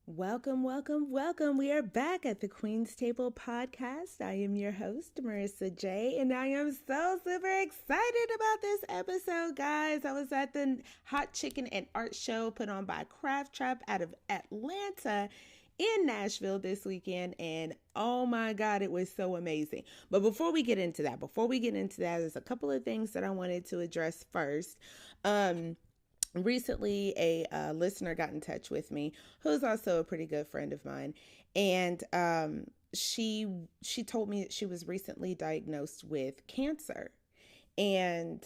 Welcome, welcome, welcome. We are back at the Queen's Table podcast. I am your host, Marissa J, and I am so super excited about this episode, guys. I was at the Hot Chicken and Art Show put on by Craft Trap out of Atlanta in Nashville this weekend, and oh my God, it was so amazing. But before we get into that, there's a couple of things that I wanted to address first. Recently a listener got in touch with me who's also a pretty good friend of mine, and she told me that she was recently diagnosed with cancer. And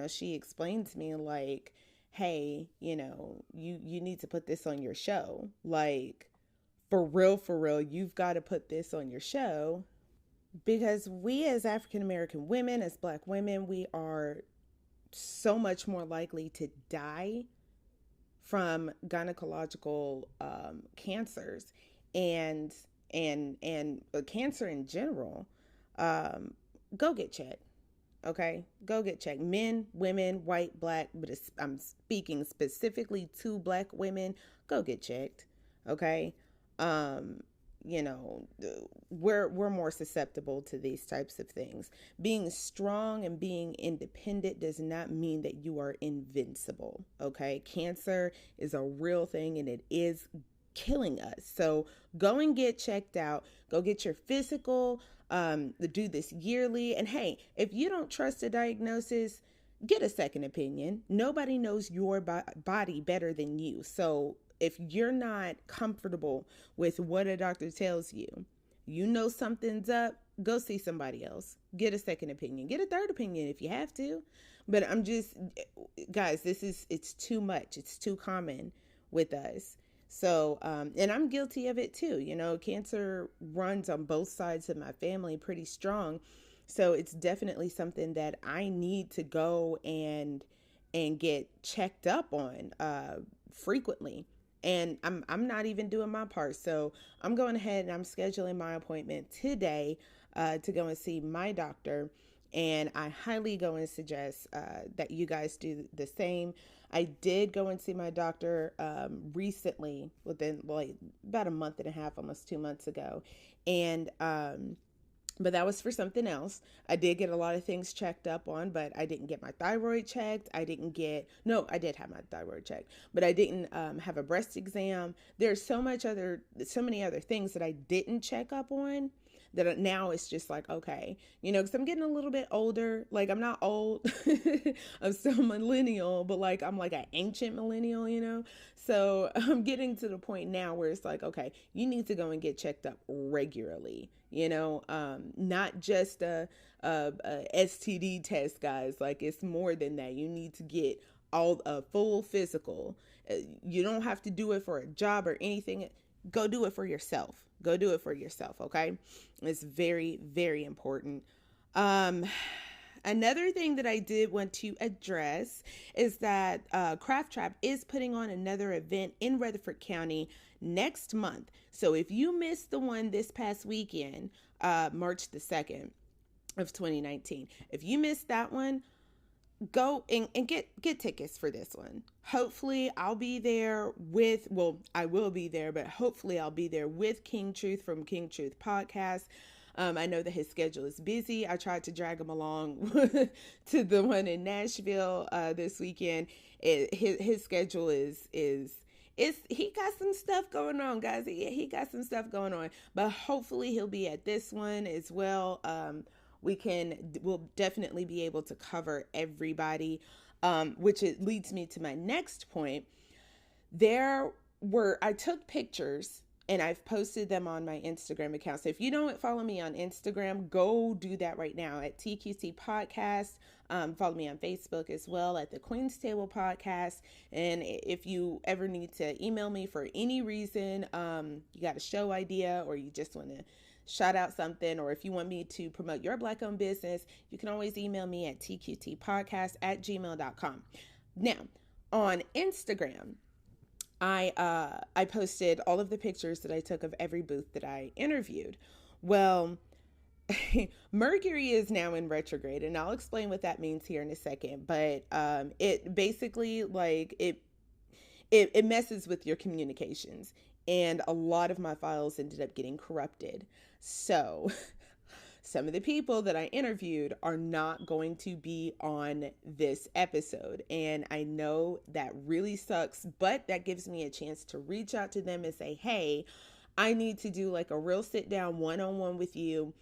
she explained to me, like, hey, you need to put this on your show, like, for real, you've got to put this on your show, because we as African American women, as Black women, we are so much more likely to die from gynecological cancers and cancer in general. Um, Go get checked. Okay, go get checked. Men, women, white, black, but I'm speaking specifically to Black women. Go get checked. Okay. Um, you know, we're more susceptible to these types of things. Being strong and being independent does not mean that you are invincible. Okay, cancer is a real thing and it is killing us. So go and get checked out. Go get your physical. Do this yearly. And hey, if you don't trust a diagnosis, get a second opinion. Nobody knows your body better than you. So if you're not comfortable with what a doctor tells you, you know something's up, go see somebody else. Get a second opinion. Get a third opinion if you have to. But I'm just, guys, it's too much. It's too common with us. So, and I'm guilty of it too. Cancer runs on both sides of my family pretty strong. So it's definitely something that I need to go and get checked up on frequently. And I'm not even doing my part. So I'm going ahead and I'm scheduling my appointment today to go and see my doctor. And I highly go and suggest that you guys do the same. I did go and see my doctor recently, within like about a month and a half, almost 2 months ago. And but that was for something else. I did get a lot of things checked up on, but I didn't get my thyroid checked. I did have my thyroid checked, but I didn't have a breast exam. There's so many other things that I didn't check up on, that now it's just like, okay, because I'm getting a little bit older. Like, I'm not old. I'm still millennial, but like, I'm like an ancient millennial. So I'm getting to the point now where it's like, okay, you need to go and get checked up regularly. Not just a STD test, guys. Like, it's more than that. You need to get all a full physical. You don't have to do it for a job or anything. Go do it for yourself. Go do it for yourself. Okay. It's very, very important. Um, Another thing that I did want to address is that Craft Trap is putting on another event in Rutherford County next month. So if you missed the one this past weekend, March the 2nd of 2019, if you missed that one, go and get tickets for this one. Hopefully I'll be there I will be there, but hopefully I'll be there with King Truth from King Truth Podcast. I know that his schedule is busy. I tried to drag him along to the one in Nashville this weekend. His schedule is he got some stuff going on, guys. He got some stuff going on, but hopefully he'll be at this one as well. We'll definitely be able to cover everybody, which it leads me to my next point. I took pictures and I've posted them on my Instagram account. So if you don't follow me on Instagram, go do that right now at TQT Podcast. Follow me on Facebook as well at the Queen's Table Podcast. And if you ever need to email me for any reason, you got a show idea, or you just want to shout out something, or if you want me to promote your Black owned business, you can always email me at tqtpodcast@gmail.com. Now, on Instagram, I posted all of the pictures that I took of every booth that I interviewed. Well, Mercury is now in retrograde, and I'll explain what that means here in a second. But it basically, like, it messes with your communications. And a lot of my files ended up getting corrupted. So some of the people that I interviewed are not going to be on this episode. And I know that really sucks, but that gives me a chance to reach out to them and say, hey, I need to do like a real sit down one-on-one with you.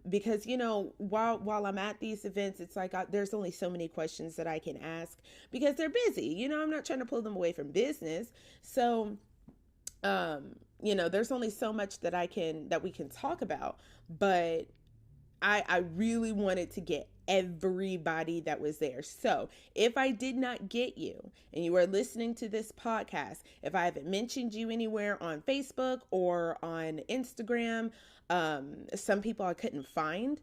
Because while I'm at these events, it's like there's only so many questions that I can ask because they're busy. I'm not trying to pull them away from business. So there's only so much that we can talk about, but I really wanted to get everybody that was there. So if I did not get you and you are listening to this podcast, if I haven't mentioned you anywhere on Facebook or on Instagram, some people I couldn't find.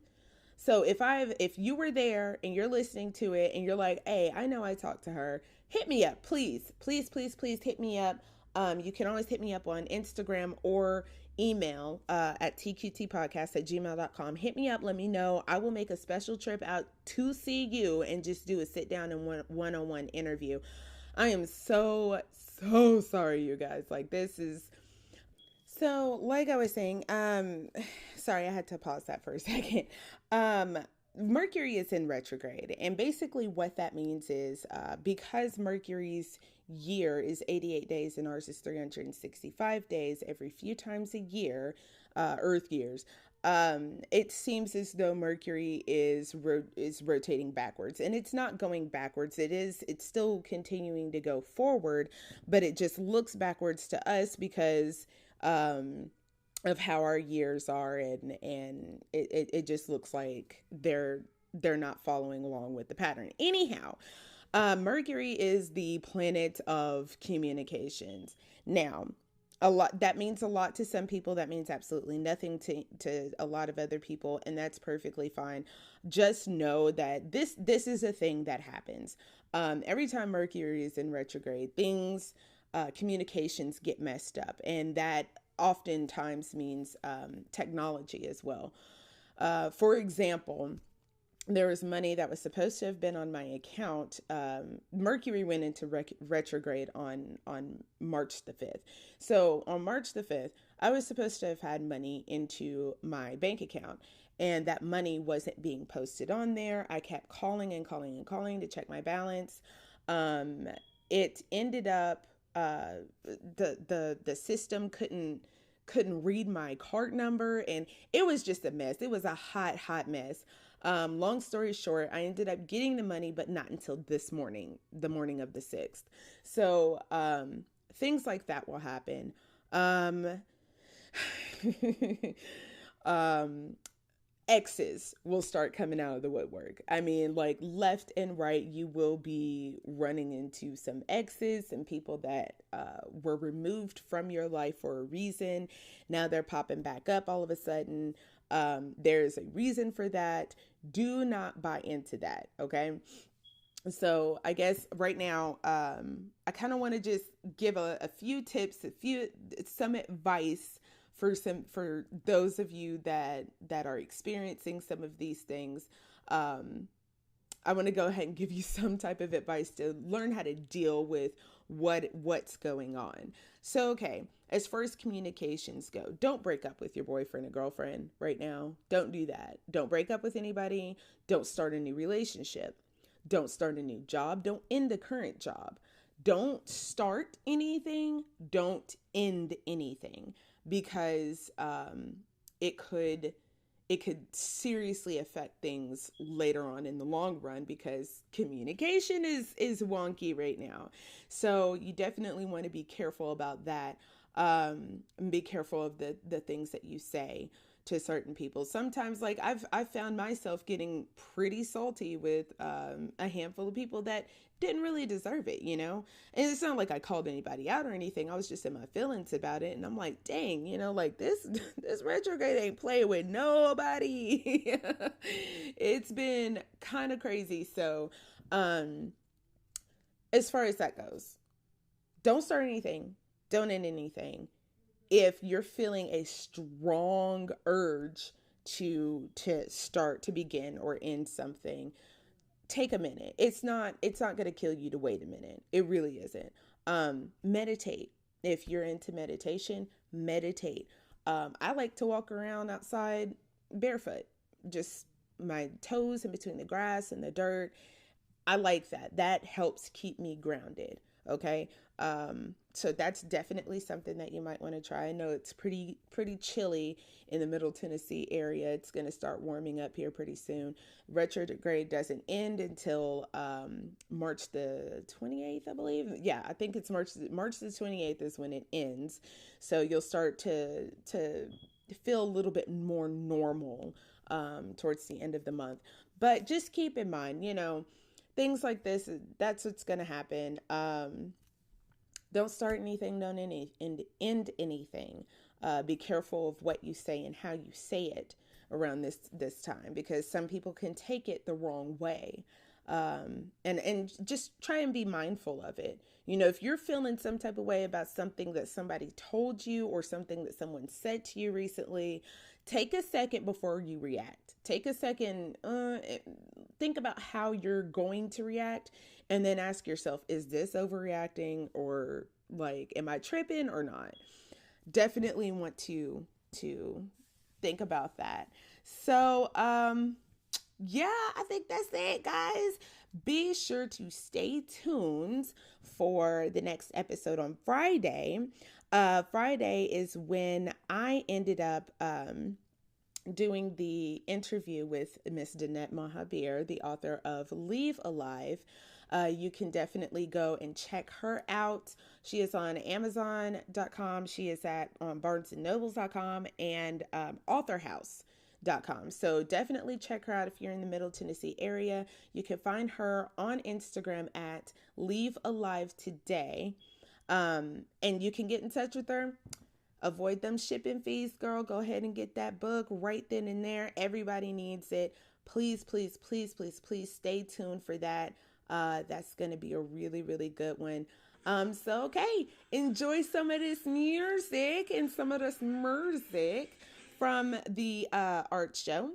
So if you were there and you're listening to it and you're like, hey, I know I talked to her, hit me up, please, please, please, please hit me up. You can always hit me up on Instagram or email at tqtpodcast@gmail.com. Hit me up. Let me know. I will make a special trip out to see you and just do a sit down and one-on-one interview. I am so, so sorry, you guys. Like, this is... So, like I was saying, sorry, I had to pause that for a second. Mercury is in retrograde, and basically what that means is because Mercury's year is 88 days and ours is 365 days, every few times a year, Earth years, it seems as though Mercury is rotating backwards, and it's not going backwards. It's still continuing to go forward, but it just looks backwards to us because of how our years are, and it just looks like they're not following along with the pattern. Anyhow, Mercury is the planet of communications. Now, that means a lot to some people. That means absolutely nothing to a lot of other people, and that's perfectly fine. Just know that this is a thing that happens. Every time Mercury is in retrograde, communications get messed up, and that oftentimes means technology as well. For example, there was money that was supposed to have been on my account. Mercury went into retrograde on March the 5th. So on March the 5th, I was supposed to have had money into my bank account, and that money wasn't being posted on there. I kept calling and calling and calling to check my balance. It ended up the system couldn't read my card number, and it was just a mess. It was a hot mess. Long story short, I ended up getting the money, but not until this morning, the morning of the 6th. So things like that will happen. Exes will start coming out of the woodwork. I mean, like, left and right, you will be running into some exes, some people that were removed from your life for a reason. Now they're popping back up all of a sudden. There's a reason for that. Do not buy into that, okay? So I guess right now, I kind of want to just give a few tips, some advice for those of you that are experiencing some of these things. I want to go ahead and give you some type of advice to learn how to deal with what's going on. So, okay, as far as communications go, don't break up with your boyfriend or girlfriend right now. Don't do that. Don't break up with anybody. Don't start a new relationship. Don't start a new job. Don't end the current job. Don't start anything. Don't end anything, because it could seriously affect things later on in the long run, because communication is wonky right now. So you definitely want to be careful about that. And be careful of the things that you say to certain people. Sometimes, like, I've found myself getting pretty salty with a handful of people that didn't really deserve it, And it's not like I called anybody out or anything. I was just in my feelings about it, and I'm like, dang, like this retrograde ain't playing with nobody. It's been kind of crazy. So, as far as that goes, don't start anything. Don't end anything. If you're feeling a strong urge to start, to begin or end something, take a minute. It's not going to kill you to wait a minute. It really isn't. Meditate. If you're into meditation, meditate. I like to walk around outside barefoot, just my toes in between the grass and the dirt. I like that. That helps keep me grounded. Okay. So that's definitely something that you might want to try. I know it's pretty chilly in the Middle Tennessee area. It's going to start warming up here pretty soon. Retrograde doesn't end until March the 28th, I believe. Yeah, I think it's March the 28th is when it ends. So you'll start to feel a little bit more normal towards the end of the month. But just keep in mind, things like this, that's what's going to happen. Don't start anything, don't end anything. Be careful of what you say and how you say it around this time, because some people can take it the wrong way. And just try and be mindful of it. If you're feeling some type of way about something that somebody told you or something that someone said to you recently, take a second before you react. Take a second, think about how you're going to react, and then ask yourself, is this overreacting, or am I tripping or not? Definitely want to think about that. So, yeah, I think that's it, guys. Be sure to stay tuned for the next episode on Friday. Friday is when I ended up doing the interview with Miss Danette Mahabir, the author of Leave Alive. You can definitely go and check her out. She is on Amazon.com. She is on BarnesandNobles.com and AuthorHouse.com. So definitely check her out if you're in the Middle Tennessee area. You can find her on Instagram at Leave Alive Today. And you can get in touch with her. Avoid them shipping fees, girl. Go ahead and get that book right then and there. Everybody needs it. Please, please, please, please, please stay tuned for that. That's going to be a really, really good one. So, okay, enjoy some of this music from the art show.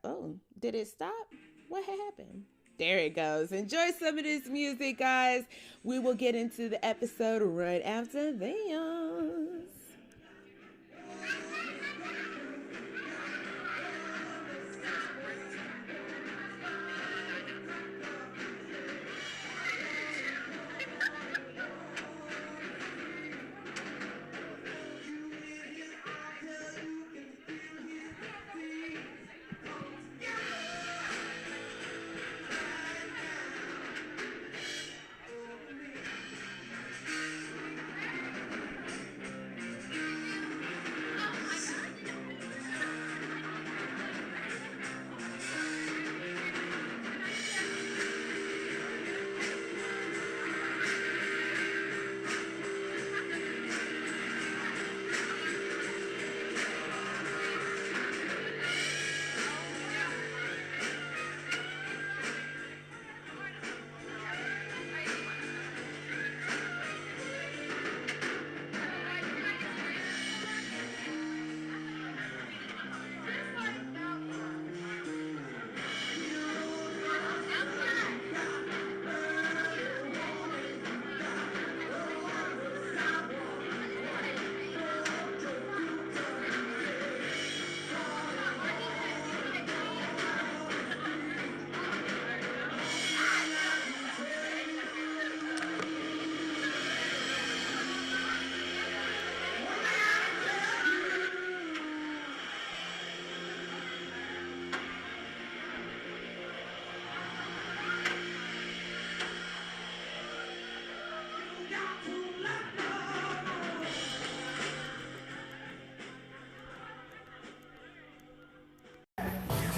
Oh, did it stop? What happened? There it goes. Enjoy some of this music, guys. We will get into the episode right after this.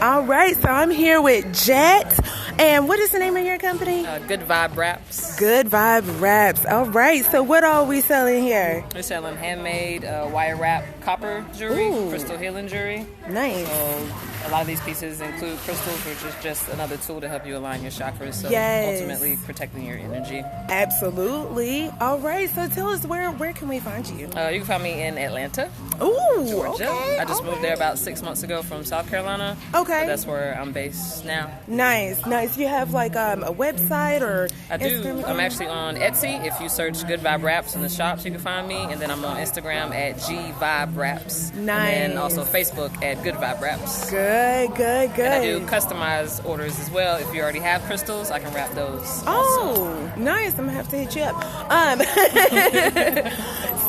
All right, so I'm here with Jet. And what is the name of your company? Good Vibe Wraps. Good Vibe Wraps. All right, so what are we selling here? We're selling handmade wire wrap copper jewelry, crystal healing jewelry. Nice. So a lot of these pieces include crystals, which is just another tool to help you align your chakras. So ultimately protecting your energy. Absolutely. All right, so tell us where can we find you? You can find me in Atlanta, Georgia. Okay, I just moved there about 6 months ago from South Carolina. Okay. So that's where I'm based now. Nice. You have like a website or I do. Instagram? I'm actually on Etsy. If you search Good Vibe Raps in the shops, you can find me. And then I'm on Instagram at G Vibe Raps. Nice. And also Facebook at Good Vibe Raps. Good. And I do customized orders as well. If you already have crystals, I can wrap those. Oh, nice. I'm going to have to hit you up.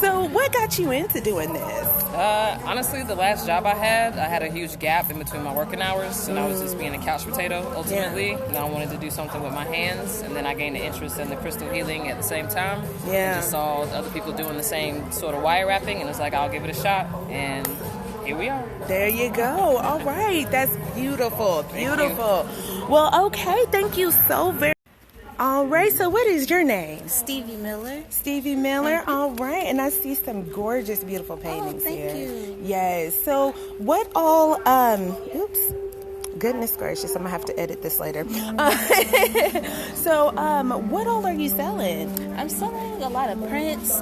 So what got you into doing this? Honestly, the last job I had a huge gap in between my working hours, and I was just being a couch potato ultimately. Yeah. And I wanted to do something with my hands, and then I gained an interest in the crystal healing at the same time. Yeah. And just saw other people doing the same sort of wire wrapping, and it's like, I'll give it a shot, and here we are. There you go. All right. That's beautiful. Beautiful. Well, okay. Thank you so very much. All right, so what is your name? Stevie Miller. Stevie Miller, all right. And I see some gorgeous, beautiful paintings here. Thank you. Yes. So what all, oops, goodness gracious, I'm going to have to edit this later. So what all are you selling? I'm selling a lot of prints,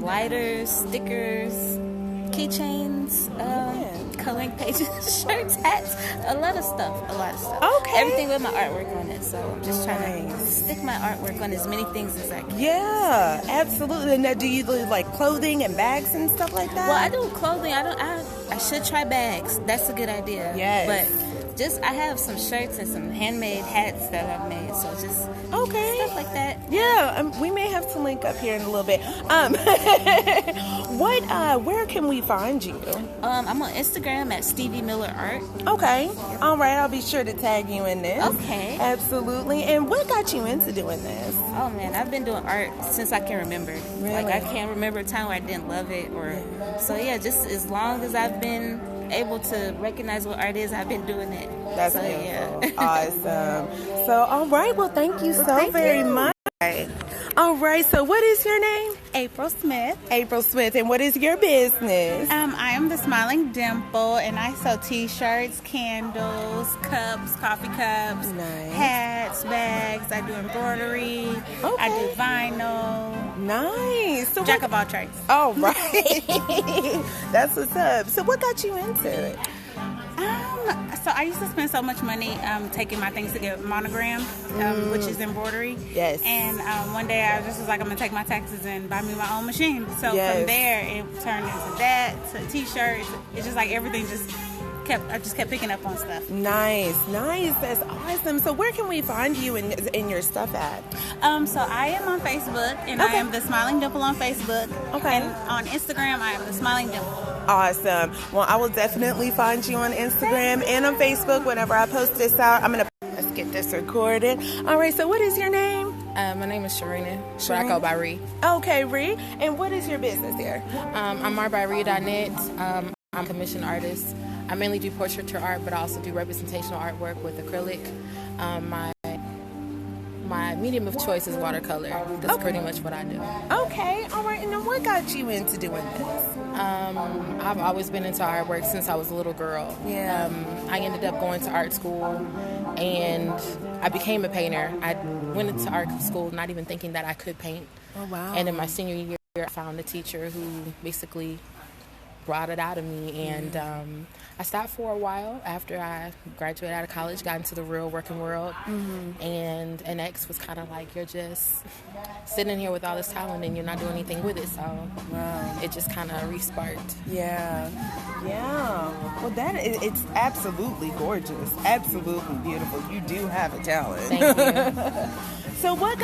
lighters, stickers, keychains, coloring pages, shirts, hats, a lot of stuff. Okay. Everything with my artwork on it. So I'm just trying to stick my artwork on as many things as I can. Yeah, absolutely. Now, do you do like clothing and bags and stuff like that? Well, I do clothing. I should try bags. That's a good idea. Yes. But I have some shirts and some handmade hats that I've made. So just stuff like that. Yeah, we may have to link up here in a little bit. Where can we find you? I'm on Instagram at Stevie Miller Art. Okay. All right. I'll be sure to tag you in this. Okay. Absolutely. And what got you into doing this? Oh man, I've been doing art since I can remember. Really? Like I can't remember a time where I didn't love it, so just as long as I've been able to recognize what art is, I've been doing it. That's beautiful. Yeah. Awesome. So, all right. Well, thank you so very much. All right. So, what is your name? April Smith. April Smith. And what is your business? I am the Smiling Dimple, and I sell T-shirts, candles, cups, coffee cups, hats, bags. I do embroidery. Okay. I do vinyl. Nice. So Jack of all trades. Oh, right. That's what's up. So what got you into it? So I used to spend so much money taking my things to get monogrammed, which is embroidery. Yes. And one day I just was like, I'm going to take my taxes and buy me my own machine. So from there, it turned into that, to T-shirts. It's just like everything I just kept picking up on stuff. Nice. That's awesome. So where can we find you in your stuff at? So I am on Facebook, and I am the Smiling Dimple on Facebook. Okay. And on Instagram, I am the Smiling Dimple. Awesome. Well, I will definitely find you on Instagram and on Facebook whenever I post this out. Let's get this recorded. All right. So what is your name? My name is Sharina. But I go by Ree. Okay, Ree. And what is your business here? I'm art.ree.net. I'm a commissioned artist. I mainly do portraiture art, but I also do representational artwork with acrylic. My medium of choice is watercolor. That's pretty much what I do. Okay, all right. And then what got you into doing this? I've always been into artwork since I was a little girl. Yeah. I ended up going to art school, and I became a painter. I went into art school not even thinking that I could paint. Oh, wow. And in my senior year, I found a teacher who basically brought it out of me, and I stopped for a while after I graduated out of college, got into the real working world, and an ex was kind of like, you're just sitting here with all this talent and you're not doing anything with it, so it just kind of re-sparked. Yeah. Well, it's absolutely gorgeous, absolutely beautiful. You do have a talent. Thank you. So what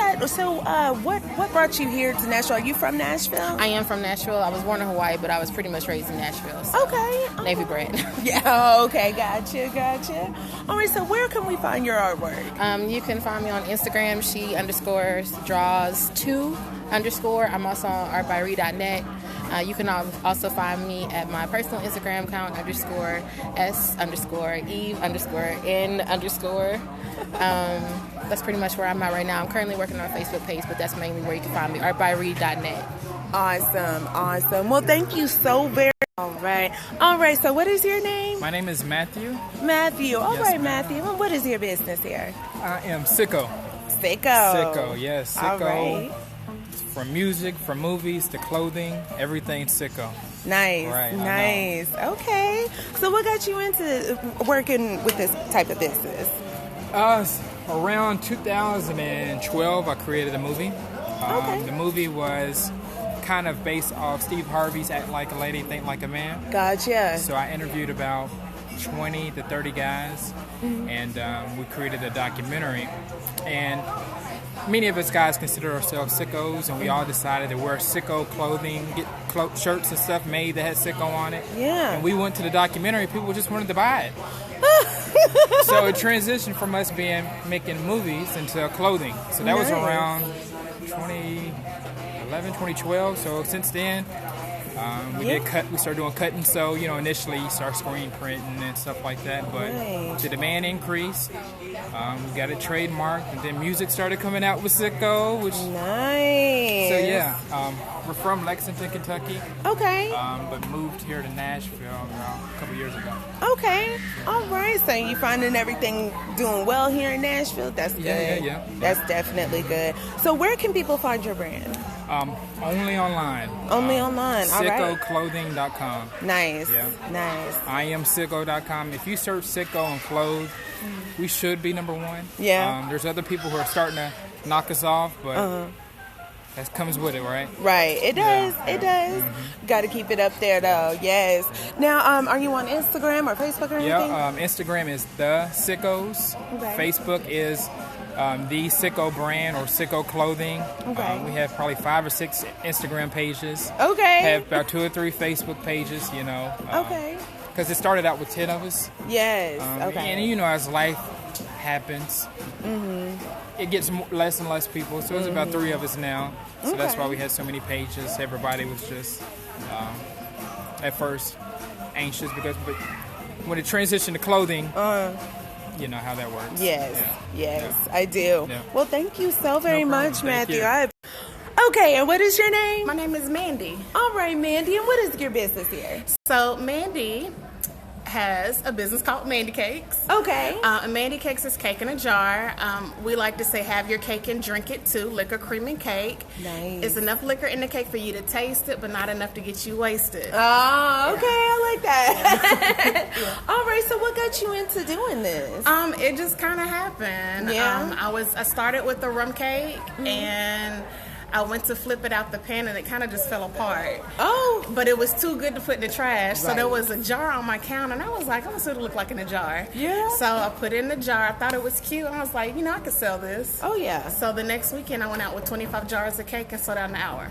brought you here to Nashville? Are you from Nashville? I am from Nashville. I was born in Hawaii, but I was pretty much raised in Nashville. So okay. Navy bred. Yeah, okay, gotcha. All right, so where can we find your artwork? You can find me on Instagram, she_draws2_. I'm also on art.ree.net. You can also find me at my personal Instagram account, _S_Eve_N_. That's pretty much where I'm at right now. I'm currently working on a Facebook page, but that's mainly where you can find me, art.ree.net. Awesome. Well, thank you so very much. All right. So what is your name? My name is Matthew. Matthew. All yes, right, ma'am. Matthew. Well, what is your business here? I am Sicko. Sicko, yes. All right. From music, from movies to clothing, everything Sicko. Nice. Right, nice. Okay. So what got you into working with this type of business? Around 2012, I created a movie. The movie was kind of based off Steve Harvey's Act Like a Lady, Think Like a Man. Gotcha. So I interviewed about 20 to 30 guys, and we created a documentary. And many of us guys consider ourselves sickos, and we all decided to wear sicko clothing, get shirts and stuff made that had sicko on it. Yeah. And we went to the documentary, people just wanted to buy it. So it transitioned from us making movies into clothing. So that was around 2011, 2012. So since then, we started doing cut and sew. Initially you start screen printing and stuff like that, but the demand increased. We got it trademarked, and then music started coming out with Sicko, which nice. So yeah, we're from Lexington, Kentucky. Okay. But moved here to Nashville a couple years ago. Okay. All right. So you finding everything doing well here in Nashville? That's good. Yeah. That's definitely good. So where can people find your brand? Only online. Only online. All right. SickoClothing.com. Nice. Yeah. Nice. IamSicko.com. If you search Sicko and clothes, we should be number one. Yeah. There's other people who are starting to knock us off, but that comes with it, right? Right. It does. Yeah. It does. Got to keep it up there, though. Yes. Now, are you on Instagram or Facebook or anything? Yeah. Instagram is The Sickos. Okay. Facebook is The Sicko Brand or Sicko Clothing. Okay. We have probably 5 or 6 Instagram pages. Okay. Have about 2 or 3 Facebook pages, Okay. Because it started out with 10 of us. Yes. Okay. And as life happens, it gets less and less people. So it's about 3 of us now. So that's why we had so many pages. Everybody was just at first anxious but when it transitioned to clothing, you know how that works. Yes. Yeah. Yes, I do. Yeah. Well, thank you so very much, Thank Matthew. you. Okay, and what is your name? My name is Mandy. All right, Mandy, and what is your business here? So Mandy has a business called Mandy Cakes. Okay. Mandy Cakes is cake in a jar. We like to say have your cake and drink it too. Liquor, cream, and cake. Nice. It's enough liquor in the cake for you to taste it, but not enough to get you wasted. Oh, okay, I like that. All right, so what got you into doing this? It just kind of happened. Yeah. I started with the rum cake and I went to flip it out the pan and it kind of just fell apart. Oh. But it was too good to put in the trash. So Right. there was a jar on my counter and I was like, I want it to look like in a jar. Yeah. So I put it in the jar. I thought it was cute. I was like, I could sell this. Oh, yeah. So the next weekend I went out with 25 jars of cake and sold out in an hour.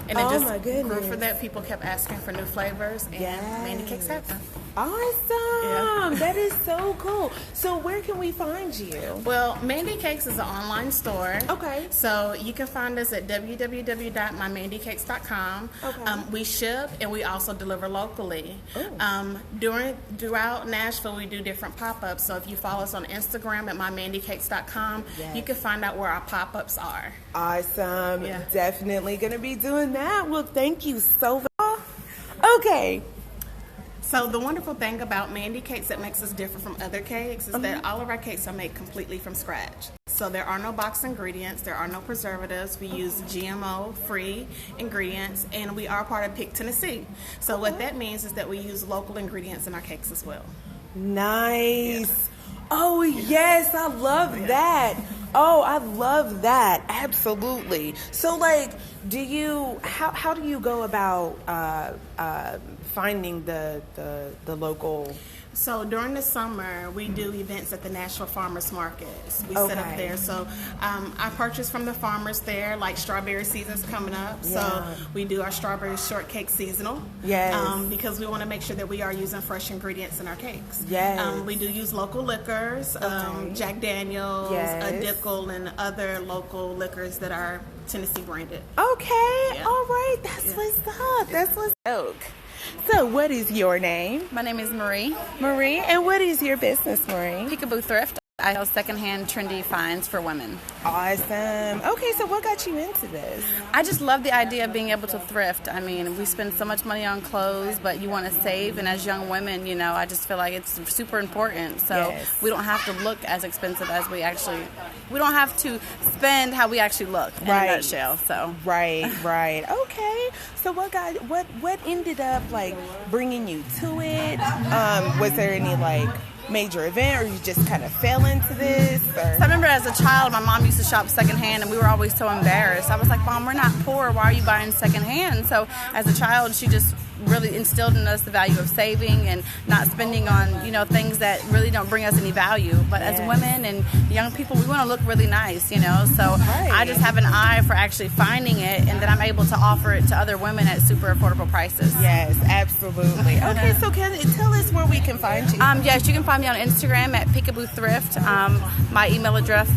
And it Oh, just my goodness. grew for that. People kept asking for new flavors and Yes. Mandy Cakes happened. Awesome. That is so cool. So where can we find you? Well, Mandy Cakes is an online store. Okay. So you can find us at www.mymandykcakes.com. Okay. We ship and we also deliver locally. Throughout Nashville, we do different pop-ups. So if you follow us on Instagram at mymandykcakes.com, you can find out where our pop-ups are. Awesome. Yeah. Definitely going to be doing that. Well, thank you so much. Okay. So the wonderful thing about Mandy Cakes that makes us different from other cakes is that all of our cakes are made completely from scratch. So there are no box ingredients, there are no preservatives. We use GMO-free ingredients, and we are part of PIC Tennessee. So what that means is that we use local ingredients in our cakes as well. Nice. Oh, yes, I love that. Oh, I love that. Absolutely. So, how do you go about finding the local? So during the summer, we do events at the Nashville Farmers Markets. We set up there. So I purchase from the farmers there, like strawberry season's coming up. Yeah. So we do our strawberry shortcake seasonal. Yes. Because we want to make sure that we are using fresh ingredients in our cakes. Yes. We do use local liquors, Jack Daniels, Dickel, and other local liquors that are Tennessee branded. Okay. Yeah. All right. That's what's up. That's what's up. So, what is your name? My name is Marie. Marie. And what is your business, Marie? Peekaboo Thrift. I sell secondhand trendy finds for women. Awesome. Okay, so what got you into this? I just love the idea of being able to thrift. I mean, we spend so much money on clothes, but you want to save. And as young women, I just feel like it's super important. So we don't have to look as expensive as we don't have to spend how we actually look in a nutshell. So Right. Okay. So what ended up bringing you to it? Was there any major event, or you just kind of fell into this? Or? So I remember as a child, my mom used to shop secondhand, and we were always so embarrassed. I was like, Mom, we're not poor. Why are you buying secondhand? So as a child, she just really instilled in us the value of saving and not spending on, things that really don't bring us any value. But as women and young people, we want to look really nice, so I just have an eye for actually finding it, and then I'm able to offer it to other women at super affordable prices. Yes, absolutely. Okay, so tell us where we can find you. Yes, you can find me on Instagram at Peekaboo Thrift. My email address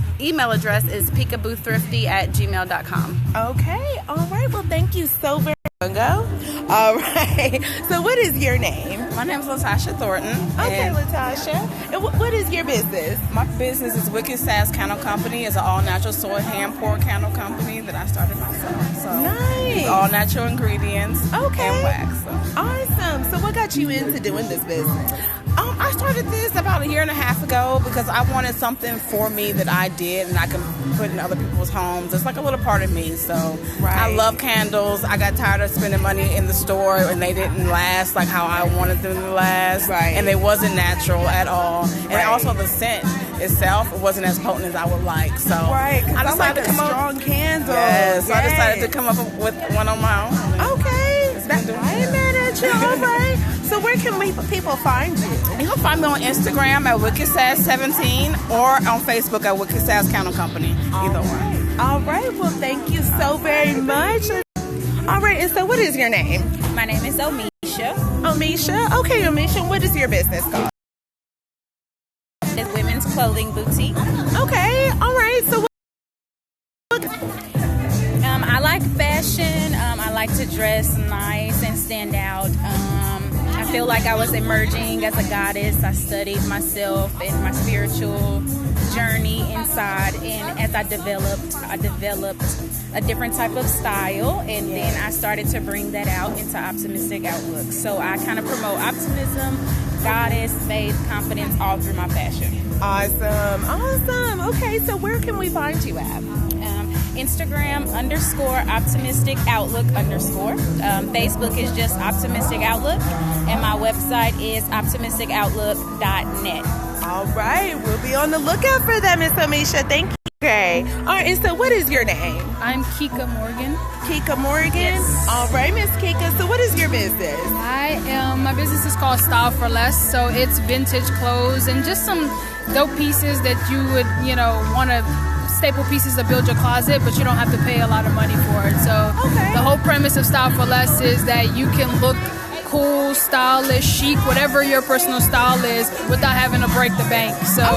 is peekabooThrifty@gmail.com. Okay, all right. Well, thank you so very much. All right. So what is your name? My name is Latasha Thornton. Okay, Latasha. And what is your business? My business is Wicked Sass Candle Company. It's an all-natural soy hand-poured candle company that I started myself. So nice. All natural ingredients and wax. So. Awesome. So what got you into doing this business? I started this about 1.5 years ago because I wanted something for me that I did and I can put in other people's homes. It's like a little part of me. So I love candles. I got tired of spending money in the store and they didn't last like how I wanted them to last. Right. And they wasn't natural at all. And also the scent itself wasn't as potent as I would like. So I decided like to come strong candles. Yes, I decided to come up with one on my own. Okay. I ain't mad at you. All right. So where can people find you? You can find me on Instagram at WickedSass17 or on Facebook at Wicked Sass Candle Company. Either one. All right. Well, thank you so very much. All right. And so what is your name? My name is Omisha. Omisha? Okay, Omisha. What is your business called? The Women's Clothing Boutique. Okay. All right. So I like fashion. I like to dress nice and stand out. I feel like I was emerging as a goddess. I studied myself and my spiritual journey inside, and as I developed a different type of style, and then I started to bring that out into Optimistic Outlook. So I kind of promote optimism, goddess, faith, confidence, all through my fashion. Awesome. Okay, so where can we find you at? Instagram _Optimistic Outlook _ Facebook is just Optimistic Outlook, and my website is optimisticoutlook.net. All right, we'll be on the lookout for that, Miss Amisha. Thank you. Okay. All right, and so what is your name? I'm Kika Morgan. Kika Morgan? Yes. All right, Miss Kika. So what is your business? My business is called Style for Less. So it's vintage clothes and just some dope pieces that you would, want to staple pieces to build your closet, but you don't have to pay a lot of money for it. So the whole premise of Style for Less is that you can look cool, stylish, chic, whatever your personal style is, without having to break the bank. So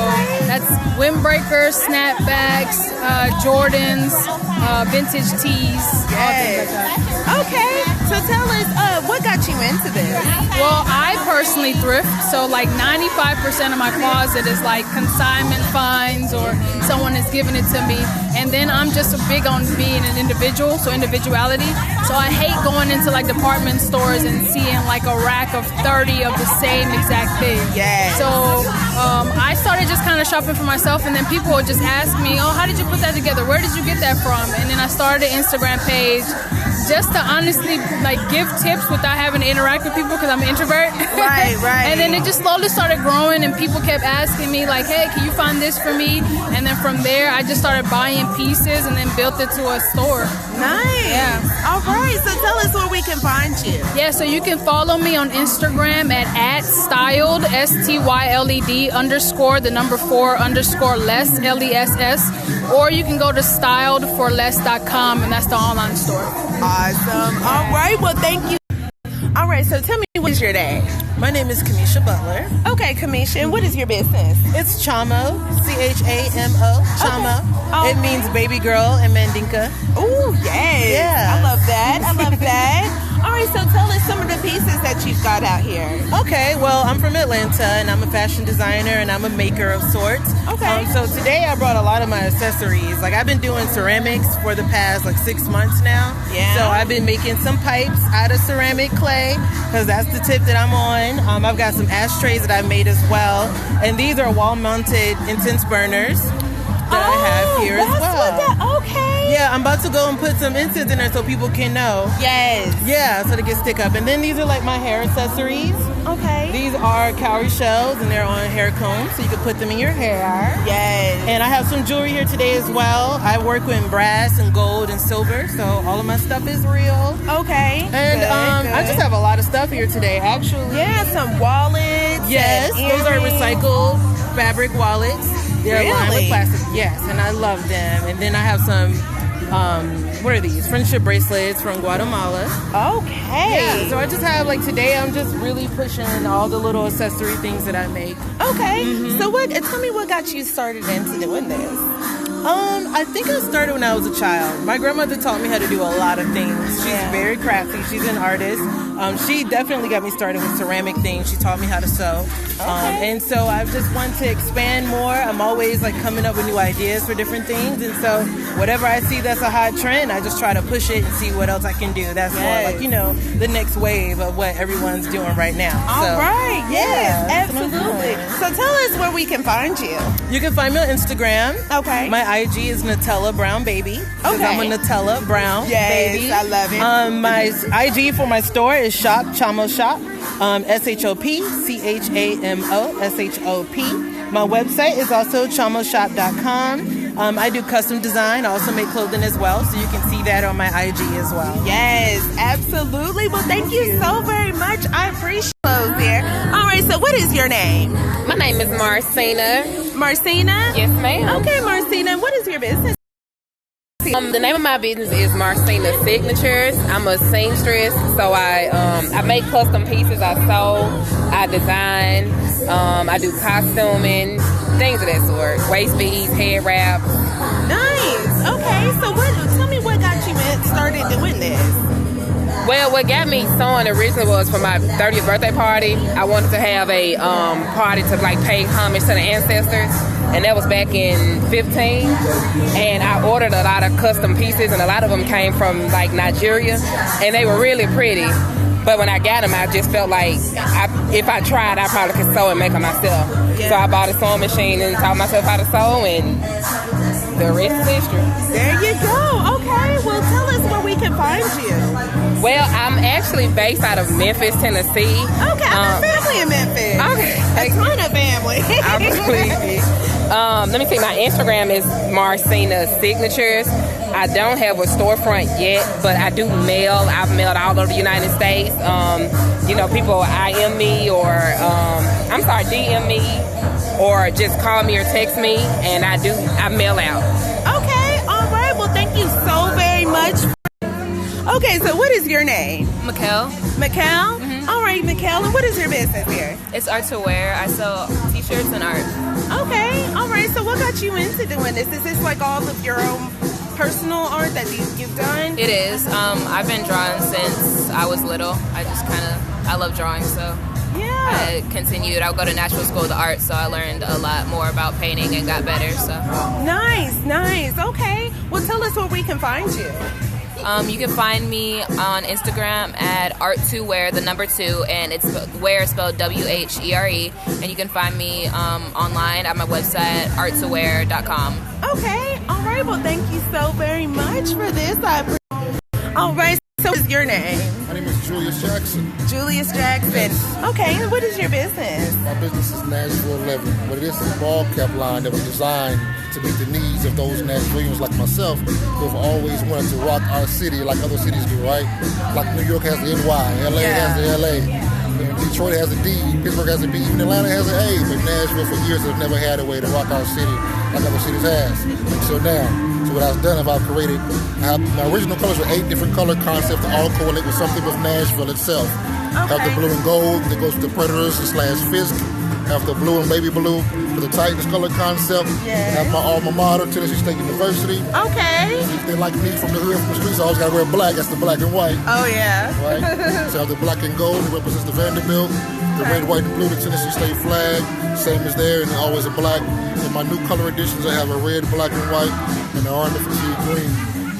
that's windbreakers, snapbacks, Jordans, vintage tees, all things like that. Okay, so tell us, what got you into this? Well, I personally thrift, so like 95% of my closet is like consignment finds or someone is giving it to me. And then I'm just big on being an individual, so individuality. So I hate going into like department stores and seeing like a rack of 30 of the same exact thing. Yeah. So I started just kind of shopping for myself, and then people would just ask me, oh, how did you put that together? Where did you get that from? And then I started an Instagram page just to honestly like give tips without having to interact with people because I'm an introvert. Right. And then it just slowly started growing, and people kept asking me like, hey, can you find this for me? And then from there, I just started buying pieces and then built it to a store. Nice. Yeah. All right. So tell us where we can find you. Yeah, so you can follow me on Instagram at styled, STYLED _4 less, LESS, or you can go to styledforless.com, and that's the online store. Awesome. All right. Well, thank you. All right. So tell me, what is your name? My name is Kamisha Butler. Okay, Kamisha. And what is your business? It's Chamo, CHAMO, Chamo. Okay. It means baby girl in Mandinka. Oh, yes. Yeah. I love that. All right, so tell us some of the pieces that you've got out here. Okay, well, I'm from Atlanta, and I'm a fashion designer, and I'm a maker of sorts. Okay. So today I brought a lot of my accessories. Like, I've been doing ceramics for the past, 6 months now. Yeah. So I've been making some pipes out of ceramic clay, because that's the tip that I'm on. I've got some ashtrays that I made as well. And these are wall-mounted incense burners that I have here as well. Okay. Yeah, I'm about to go and put some incense in there so people can know. Yes. Yeah, so they can stick up. And then these are like my hair accessories. Okay. These are cowrie shells, and they're on hair combs, so you can put them in your hair. Yes. And I have some jewelry here today as well. I work with brass and gold and silver, so all of my stuff is real. Okay. And good. I just have a lot of stuff here today, actually. Yeah, some wallets. Yes, those are recycled fabric wallets. They're lined with plastic. Yes, and I love them. And then I have some, what are these? Friendship bracelets from Guatemala. Okay. Yeah, so I just have, like, today I'm just really pushing all the little accessory things that I make. Okay. So tell me what got you started into doing this? I think I started when I was a child. My grandmother taught me how to do a lot of things. She's very crafty. She's an artist. She definitely got me started with ceramic things. She taught me how to sew. And so I've just wanted to expand more. I'm always like coming up with new ideas for different things. And so whatever I see that's a hot trend, I just try to push it and see what else I can do. That's more like, the next wave of what everyone's doing right now. All right. Yes, absolutely. So tell us where we can find you. You can find me on Instagram. Okay. My IG is Nutella Brown Baby. Okay. I'm a Nutella Brown Baby. Yes, I love it. My IG for my store is Shop Chamo Shop. SHOP CHAMO. My website is also chamoshop.com. I do custom design. I also make clothing as well, so you can see that on my IG as well. Yes, absolutely. Well, thank you so very much. I appreciate those there. All right, so what is your name? My name is Marissa. Marcina? Yes, ma'am. Okay, Marcina. What is your business? The name of my business is Marcina Signatures. I'm a seamstress, so I make custom pieces. I sew, I design, I do costuming, things of that sort. Waist beads, head wraps. Nice. Okay, so tell me what got you started doing this? Well, what got me sewing originally was for my 30th birthday party. I wanted to have a party to like pay homage to the ancestors, and that was back in 15. And I ordered a lot of custom pieces, and a lot of them came from like Nigeria, and they were really pretty. But when I got them, I just felt like if I tried, I probably could sew and make them myself. Yeah. So I bought a sewing machine and taught myself how to sew, and the rest is history. There you go. Okay, well, tell us where we can find you. Well, I'm actually based out of Memphis, Tennessee. Okay, I have family in Memphis. Okay. A ton of family. Let me see, my Instagram is Marcina Signatures. I don't have a storefront yet, but I do mail. I've mailed all over the United States. People IM me or, DM me or just call me or text me, and I mail out. Okay, all right. Well, thank you so very much. Okay, so what is your name? Mikkel. Mikkel? Mm-hmm. All right, Mikkel. And what is your business here? It's art to wear. I sell t-shirts and art. Okay, all right. So what got you into doing this? Is this like all of your own personal art that you've done? It is. I've been drawing since I was little. I love drawing, so I continued. I would go to National School of the Arts, so I learned a lot more about painting and got better. So nice. Okay. Well, tell us where we can find you. You can find me on Instagram at art2wear, the number 2, and it's wear spelled WHERE. And you can find me online at my website, art2wear.com. Okay, all right. Well, thank you so very much for this. All right. So, what is your name? My name is Julius Jackson. Julius Jackson. Okay, and what is your business? My business is Nashville Living. What it is a ball cap line that was designed to meet the needs of those Nashvilleians like myself who have always wanted to rock our city like other cities do, right? Like New York has the NY, LA has the LA, Detroit has a D, Pittsburgh has a B, even Atlanta has an A, but Nashville for years has never had a way to rock our city like other cities has. So now, what I've done is my original colors were 8 different color concepts that all correlate with something with Nashville itself. Okay. Have the blue and gold that goes with the Predators / Fisk. Have the blue and baby blue for the Titans color concept. Yeah. Have my alma mater, Tennessee State University. Okay. If they like me from the hood, from the streets, I always gotta wear black. That's the black and white. Oh yeah. Right. So I have the black and gold that represents the Vanderbilt. The red, white, and blue, the Tennessee State flag, same as there, and always a black. In my new color editions, I have a red, black, and white, and the orange and sea green.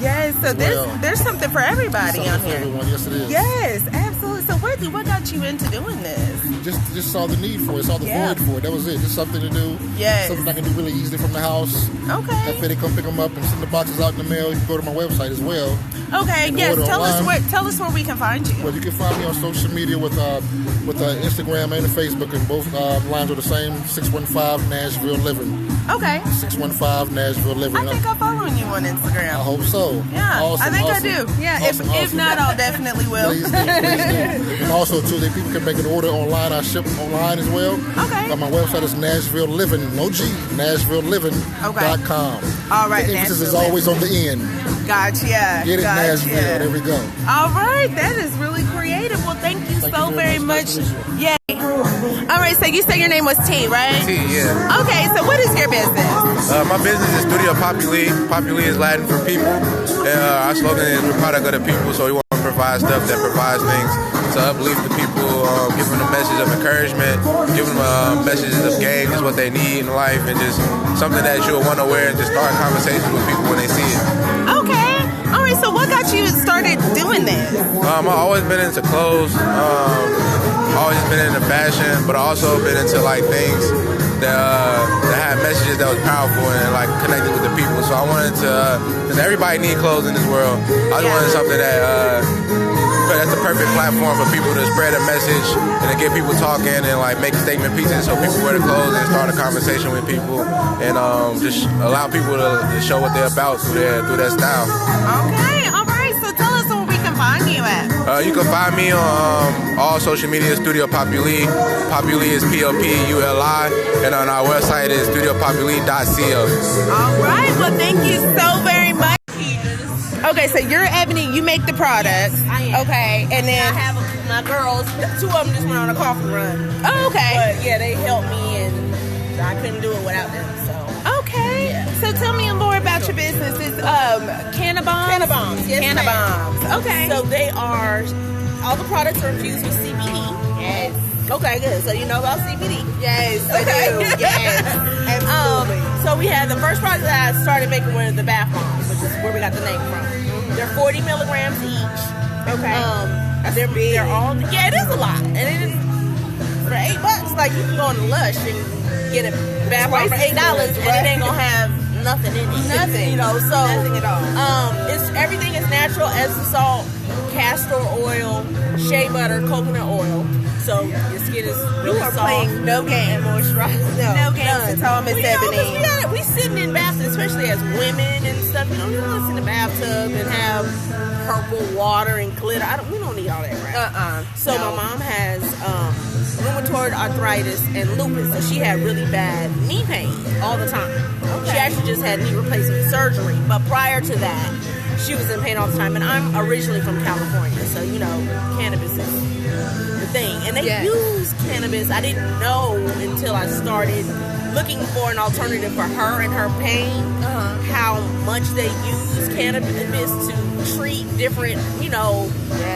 Yes, so there's something for everybody on here. For everyone. Yes, it is. Yes, absolutely. So what got you into doing this? Just saw the need for it, saw the void for it. That was it. Just something to do. Yes. Something I can do really easily from the house. Okay. Have Fetty come pick them up and send the boxes out in the mail. You can go to my website as well. Okay. Yes. Tell us where we can find you. Well, you can find me on social media with Instagram and Facebook, and both lines are the same. 615 Nashville Living. Okay. 615 Nashville Living. I think I'm following you on Instagram. I hope so. Yeah. Awesome, I think I do. Yeah. Awesome, if not, I'll definitely will. Please do. And also, too, people can make an order online. I ship online as well. Okay. My website is Nashville Living, no G, NashvilleLiving.com. All right. The emphasis is always on the end. Gotcha. Get it, Nashville. There we go. All right. That is really creative. Well, thank you so very much. Yay. All right. So you said your name was T, right? T, yeah. Okay. So what is your business? My business is Studio Populi. Populi is Latin for people. Our slogan is we're product of the people, so we want to provide stuff that provides things to uplift the people, give them a message of encouragement, give them messages of game is what they need in life, and just something that you'll want to wear and just start conversations with people when they see it. Okay. All right. So what got you started doing this? I've always been into clothes, always been into fashion, but I also been into like things that had messages that was powerful and like connected with the people. So I wanted to, because everybody needs clothes in this world. I just wanted something that's the perfect platform for people to spread a message and to get people talking and like make statement pieces so people wear the clothes and start a conversation with people and just allow people to show what they're about through their style. Okay, all right. So tell us where we can find you at. You can find me on all social media, Studio Populi. Populi is Populi, and on our website is studiopopuli.co. All right. Well, thank you so very much. Okay, so you're Ebony. You make the products. I am. Okay, and then I have my girls. 2 of them just went on a coffee run. Oh, okay. But yeah, they helped me, and I couldn't do it without them. So okay. Yeah. So tell me more about your business. It's Cannabombs. Cannabombs. Yes, Cannabombs. Okay. So they are. All the products are infused with CBD. Yes. Okay, good. So you know about CBD. Yes. Okay. Yes. Absolutely. So we had the first product that I started making were the bath bombs, which is where we got the name from. They're 40 milligrams each. Okay. They're big. They're all. Yeah, it is a lot, and it is for $8. Like you can go on the Lush and get a bath bomb for $8, and it ain't gonna have nothing in it. Nothing. You know, so nothing at all. It's everything is natural: Epsom salt, castor oil, shea butter, coconut oil. So your skin is really soft. Playing no game. And moisturized. No games at all, Miss Ebony. We sitting in baths, especially as women and stuff. You know, we don't want to sit in the bathtub and have purple water and glitter. We don't need all that crap. So my mom has rheumatoid arthritis and lupus, so she had really bad knee pain all the time. Okay. She actually just had knee replacement surgery, but prior to that, she was in pain all the time. And I'm originally from California, so you know, cannabis is the thing. And they use cannabis. I didn't know until I started looking for an alternative for her and her pain, how much they use cannabis to treat different, you know,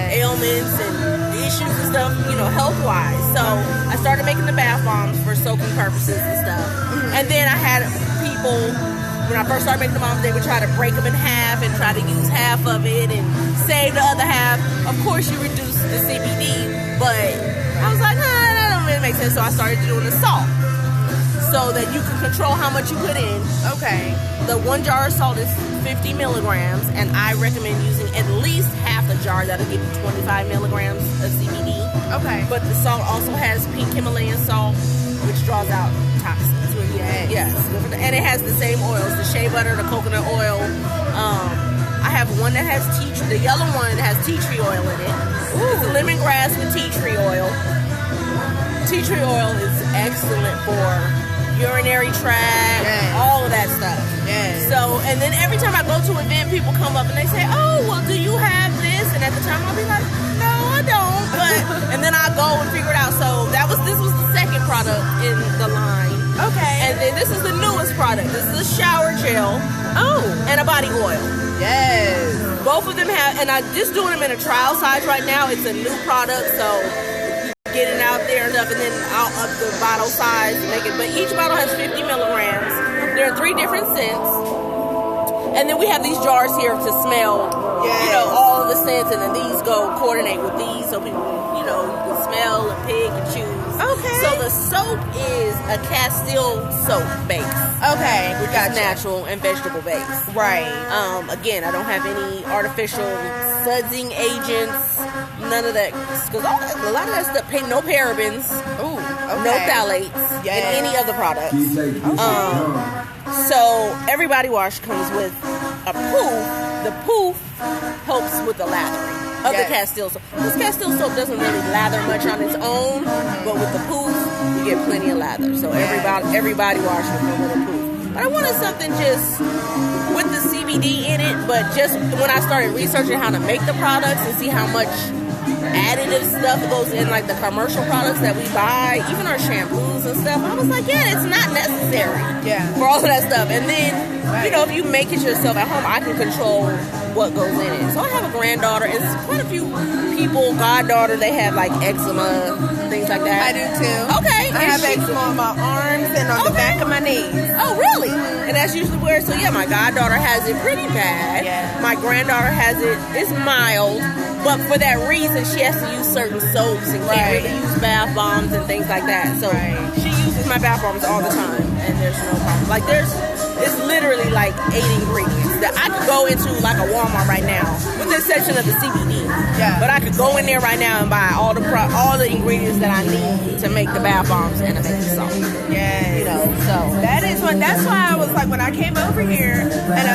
ailments and issues and stuff, you know, health-wise. So I started making the bath bombs for soaking purposes and stuff. And then I had people, when I first started making the bombs, they would try to break them in half and try to use half of it and save the other half. Of course, you reduce the CBD, but I was like, nah, that don't really make sense. So I started doing the salt, so that you can control how much you put in. Okay. The 1 jar of salt is 50 milligrams, and I recommend using at least half a jar. That'll give you 25 milligrams of CBD. Okay. But the salt also has pink Himalayan salt, which draws out toxins. Yes. And it has the same oils, the shea butter, the coconut oil. I have one that has tea tree. The yellow one has tea tree oil in it. It's lemongrass with tea tree oil. Tea tree oil is excellent for urinary tract, all of that stuff. So, and then every time I go to an event, people come up and they say, "Oh, well, do you have this?" And at the time, I'll be like, "No, I don't." But and then I go and figure it out. So this was the second product in the line. Okay. And then this is the newest product. This is a shower gel. Oh. And a body oil. Yes. Both of them have, and I'm just doing them in a trial size right now. It's a new product, so getting out there and stuff, and then I'll up the bottle size and make it. But each bottle has 50 milligrams. There are 3 different scents. And then we have these jars here to smell, you know, all of the scents, and then these go coordinate with these, so people, you know, you can smell Okay. So the soap is a Castile soap base. Okay. Which is natural and vegetable based. Right. Again, I don't have any artificial sudsing agents, none of that. Because a lot of that stuff, no parabens, no phthalates, in any of the products. So every body wash comes with a poof. The poof helps with the lathering of the Castile soap. This Castile soap doesn't really lather much on its own, but with the poof, you get plenty of lather. So every body wash will come with a poof. But I wanted something just with the CBD in it, but just when I started researching how to make the products and see how much additive stuff goes in, like the commercial products that we buy, even our shampoos and stuff, I was like, it's not necessary for all of that stuff. And then, you know, if you make it yourself at home, I can control what goes in it. So I have a granddaughter, and quite a few people, goddaughter, they have like eczema, things like that. I do too. Okay. I have eczema on my arms and on the back of my knees. Oh, really? And that's usually where, so yeah, my goddaughter has it pretty bad. Yeah. My granddaughter has it, it's mild, but for that reason, she has to use certain soaps and can't really use bath bombs and things like that. So she uses my bath bombs all the time, and there's no problem. Like it's literally like 8 ingredients that I could go into like a Walmart right now, with the exception of the CBD. Yeah. But I could go in there right now and buy all the ingredients that I need to make the bath bombs and to make the salt. Yes. You know, so that's why I was like, when I came over here and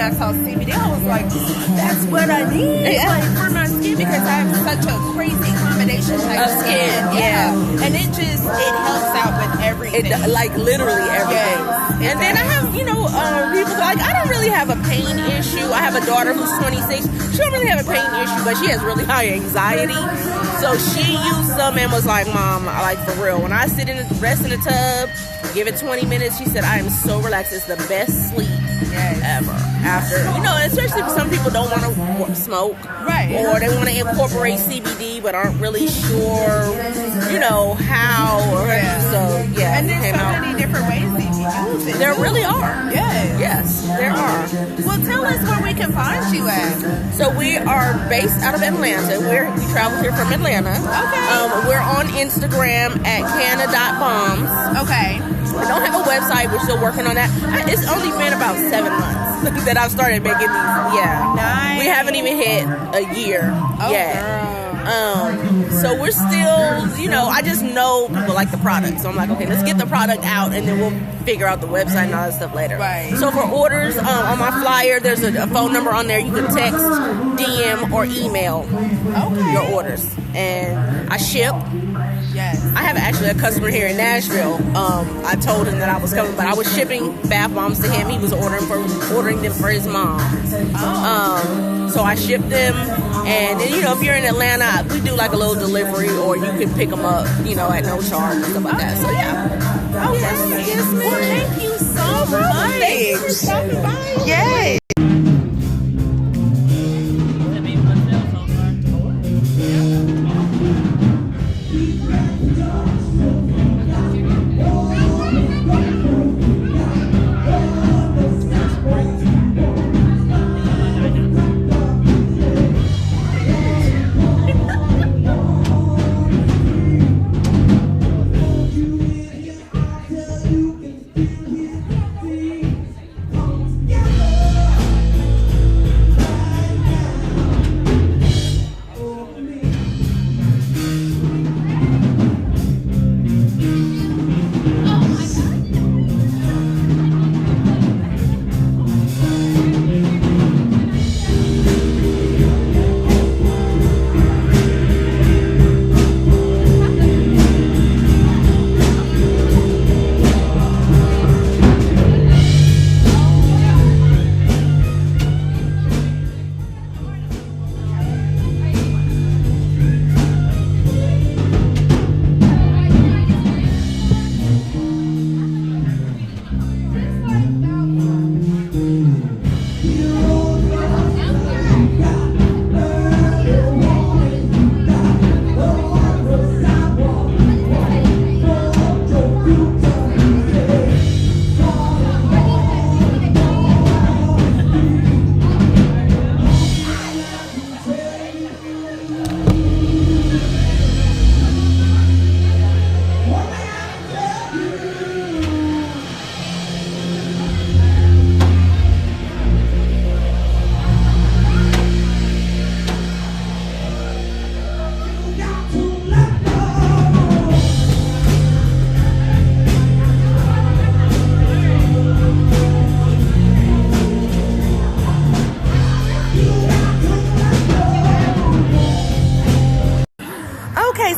I saw CBD, I was like, that's what I need like, for my skin, because I have such a crazy combination type of skin. Yeah. And it helps out with everything. Like literally everything. Yes. And then I have, people like, I don't really have a pain issue. I have a daughter who's 26. She don't really have a pain issue, but she has really high anxiety. So she used some and was like, Mom, like for real, when I rest in the tub, give it 20 minutes, she said, I am so relaxed. It's the best sleep ever. After, especially if some people don't want to smoke. Right. Or they want to incorporate CBD but aren't really sure, how. So, yeah. And there's so many different ways that you use it. There really are. Yes, there are. Well, tell us where we can find you at. So we are based out of Atlanta. We traveled here from Atlanta. Okay. We're on Instagram at canna.bombs. Okay. We don't have a website. We're still working on that. It's only been about 7 months that I've started making these. Yeah. Nice. We haven't even hit a year yet. So we're still, I just know people like the product. So I'm like, okay, let's get the product out and then we'll figure out the website and all that stuff later. Right. So for orders, on my flyer, there's a phone number on there. You can text, DM, or email your orders. And I ship. Yes. I have actually a customer here in Nashville. I told him that I was coming, but I was shipping bath bombs to him. He was ordering them for his mom. So I shipped them, and then, if you're in Atlanta, we do like a little delivery, or you can pick them up, at no charge and stuff like that. So yeah. Yes, ma'am. Well, thank you so much. Thanks for stopping by. Yay.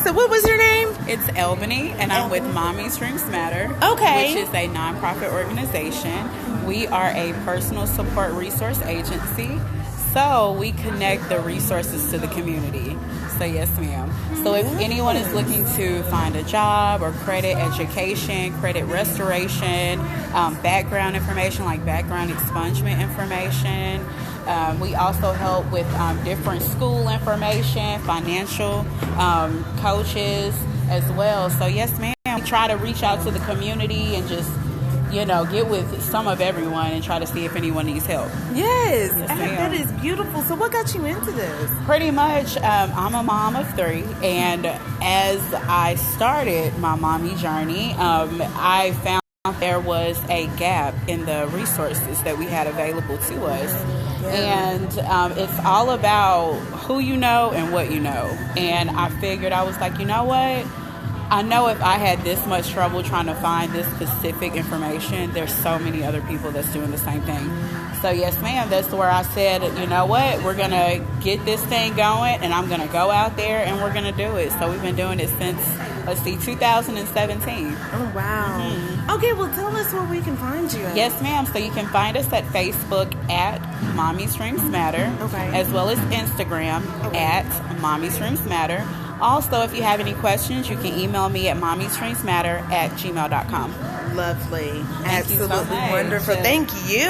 So what was your name? It's Albany, and I'm with Mommy's Dreams Matter. Okay. Which is a nonprofit organization. We are a personal support resource agency. So we connect the resources to the community. So yes, ma'am. So if anyone is looking to find a job or credit education, credit restoration, background information like background expungement information, we also help with different school information, financial coaches as well. So yes, ma'am. We try to reach out to the community and just get with some of everyone and try to see if anyone needs help. Yes, ma'am. That is beautiful. So what got you into this? Pretty much, I'm a mom of 3, and as I started my mommy journey, I found there was a gap in the resources that we had available to us. And it's all about who you know and what you know. And I figured, I was like, you know what? I know if I had this much trouble trying to find this specific information, there's so many other people that's doing the same thing. So yes, ma'am, that's where I said, you know what, we're going to get this thing going, and I'm going to go out there and we're going to do it. So we've been doing it since, 2017. Oh, wow. Mm-hmm. Okay, well, tell us where we can find you at. Yes, ma'am. So you can find us at Facebook at Mommy's Dreams Matter, as well as Instagram at Mommy's Dreams Matter. Also, if you have any questions, you can email me at mommysdreamsmatter@gmail.com. Lovely. Thank you so Absolutely much. wonderful. Thank you.